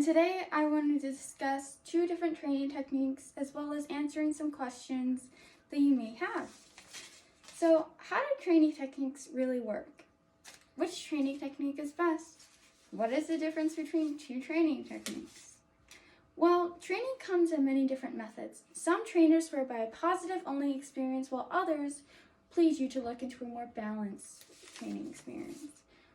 and today I wanted to discuss two different training techniques as well as answering some questions that you may have. So, how do training techniques really work? Which training technique is best? What is the difference between two training techniques? Well, training comes in many different methods. Some trainers swear by a positive-only experience, while others please you to look into a more balanced training experience.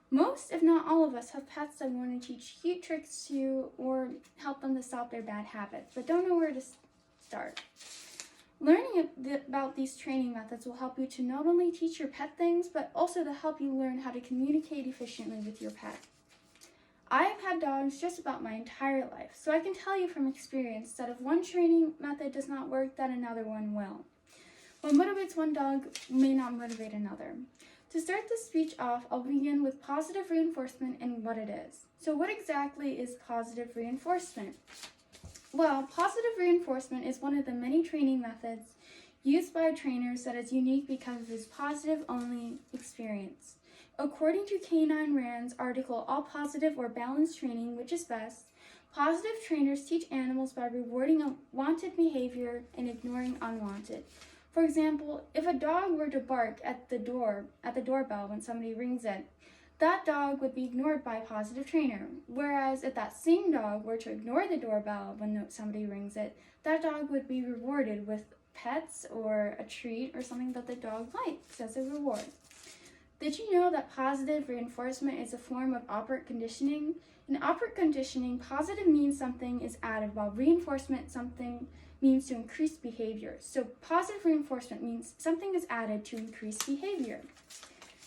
Most, if not all of us, have pets that want to teach cute tricks to or help them to stop their bad habits, but don't know where to start. Learning about these training methods will help you to not only teach your pet things, but also to help you learn how to communicate efficiently with your pet. I have had dogs just about my entire life, so I can tell you from experience that if one training method does not work, then another one will. What motivates one dog may not motivate another. To start this speech off, I'll begin with positive reinforcement and what it is. So what exactly is positive reinforcement? Well, positive reinforcement is one of the many training methods used by trainers that is unique because of its positive-only experience. According to Canine Rand's article, All Positive or Balanced Training, Which is Best, positive trainers teach animals by rewarding wanted behavior and ignoring unwanted. For example, if a dog were to bark at the doorbell when somebody rings it, that dog would be ignored by a positive trainer. Whereas if that same dog were to ignore the doorbell when somebody rings it, that dog would be rewarded with pets or a treat or something that the dog likes as a reward. Did you know that positive reinforcement is a form of operant conditioning? In operant conditioning, positive means something is added, while reinforcement something means to increase behavior. So positive reinforcement means something is added to increase behavior.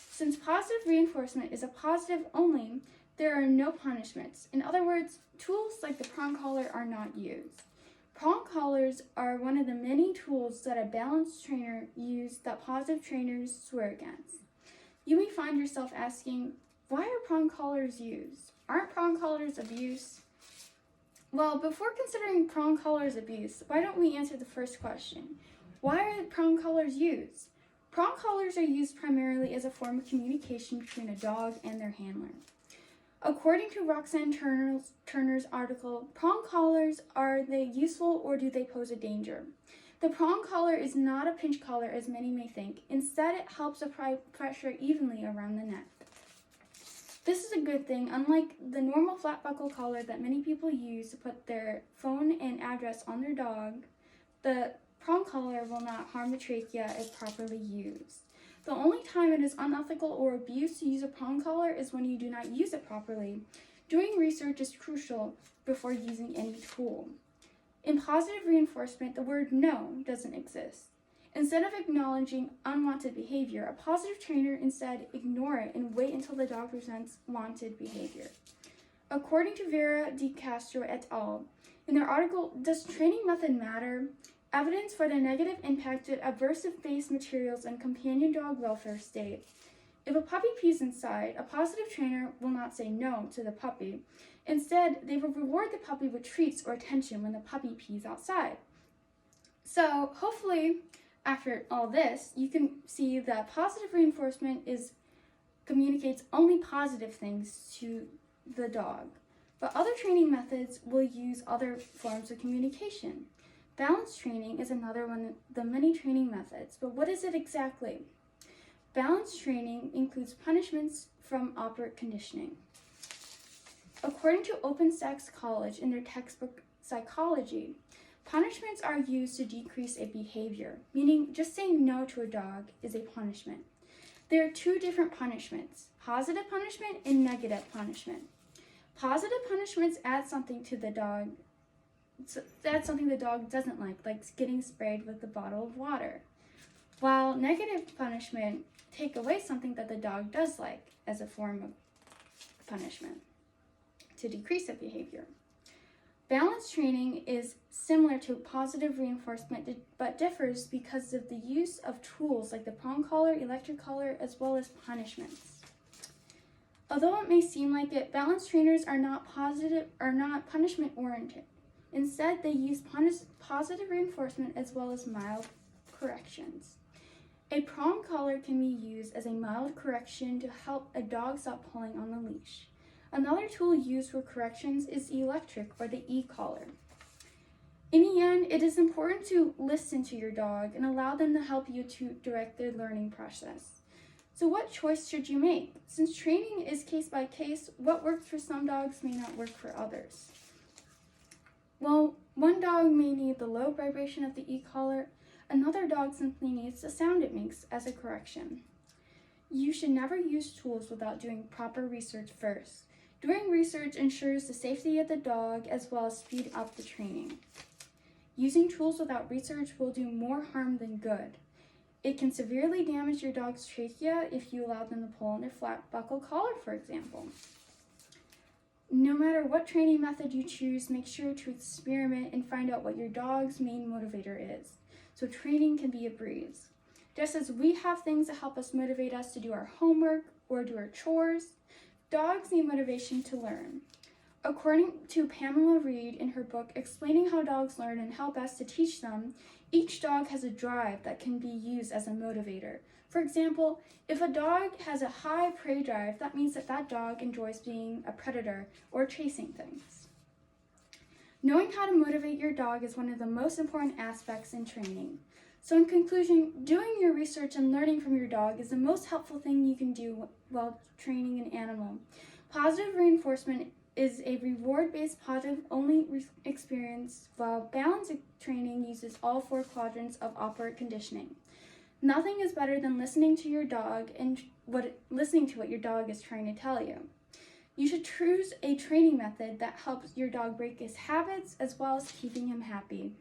Since positive reinforcement is a positive only, there are no punishments. In other words, tools like the prong collar are not used. Prong collars are one of the many tools that a balanced trainer uses that positive trainers swear against. You may find yourself asking, why are prong collars used? Aren't prong collars abuse? Well, before considering prong collars abuse, why don't we answer the first question? Why are prong collars used? Prong collars are used primarily as a form of communication between a dog and their handler. According to Roxanne Turner's article, prong collars, are they useful or do they pose a danger? The prong collar is not a pinch collar as many may think. Instead, it helps apply pressure evenly around the neck. This is a good thing, unlike the normal flat buckle collar that many people use to put their phone and address on their dog. The prong collar will not harm the trachea if properly used. The only time it is unethical or abuse to use a prong collar is when you do not use it properly. Doing research is crucial before using any tool. In positive reinforcement, the word no doesn't exist. Instead of acknowledging unwanted behavior, a positive trainer instead ignore it and wait until the dog presents wanted behavior. According to Vera De Castro et al., in their article, Does Training Method Matter? Evidence for the negative impact of aversive-based materials on companion dog welfare state. If a puppy pees inside, a positive trainer will not say no to the puppy. Instead, they will reward the puppy with treats or attention when the puppy pees outside. So, hopefully, after all this, you can see that positive reinforcement communicates only positive things to the dog. But other training methods will use other forms of communication. Balanced training is another one of the many training methods, but what is it exactly? Balanced training includes punishments from operant conditioning. According to OpenStax College in their textbook Psychology, punishments are used to decrease a behavior, meaning just saying no to a dog is a punishment. There are two different punishments, positive punishment and negative punishment. Positive punishments add something to the dog. That's something the dog doesn't like getting sprayed with a bottle of water. While negative punishment take away something that the dog does like as a form of punishment to decrease the behavior. Balanced training is similar to positive reinforcement, but differs because of the use of tools like the prong collar, electric collar, as well as punishments. Although it may seem like it, balanced trainers are not punishment oriented. Instead, they use positive reinforcement as well as mild corrections. A prong collar can be used as a mild correction to help a dog stop pulling on the leash. Another tool used for corrections is electric, or the e-collar. In the end, it is important to listen to your dog and allow them to help you to direct their learning process. So what choice should you make? Since training is case by case, what works for some dogs may not work for others. Well, one dog may need the low vibration of the e-collar. Another dog simply needs the sound it makes as a correction. You should never use tools without doing proper research first. Doing research ensures the safety of the dog as well as speed up the training. Using tools without research will do more harm than good. It can severely damage your dog's trachea if you allow them to pull on their flat buckle collar, for example. No matter what training method you choose, make sure to experiment and find out what your dog's main motivator is, so training can be a breeze. Just as we have things that help us motivate us to do our homework or do our chores, dogs need motivation to learn. According to Pamela Reed in her book, Explaining How Dogs Learn and How Best to Teach Them, each dog has a drive that can be used as a motivator. For example, if a dog has a high prey drive, that means that that dog enjoys being a predator or chasing things. Knowing how to motivate your dog is one of the most important aspects in training. So in conclusion, doing your research and learning from your dog is the most helpful thing you can do while training an animal. Positive reinforcement is a reward-based positive-only experience, while balanced training uses all 4 quadrants of operant conditioning. Nothing is better than listening to your dog and listening to what your dog is trying to tell you. You should choose a training method that helps your dog break his habits as well as keeping him happy.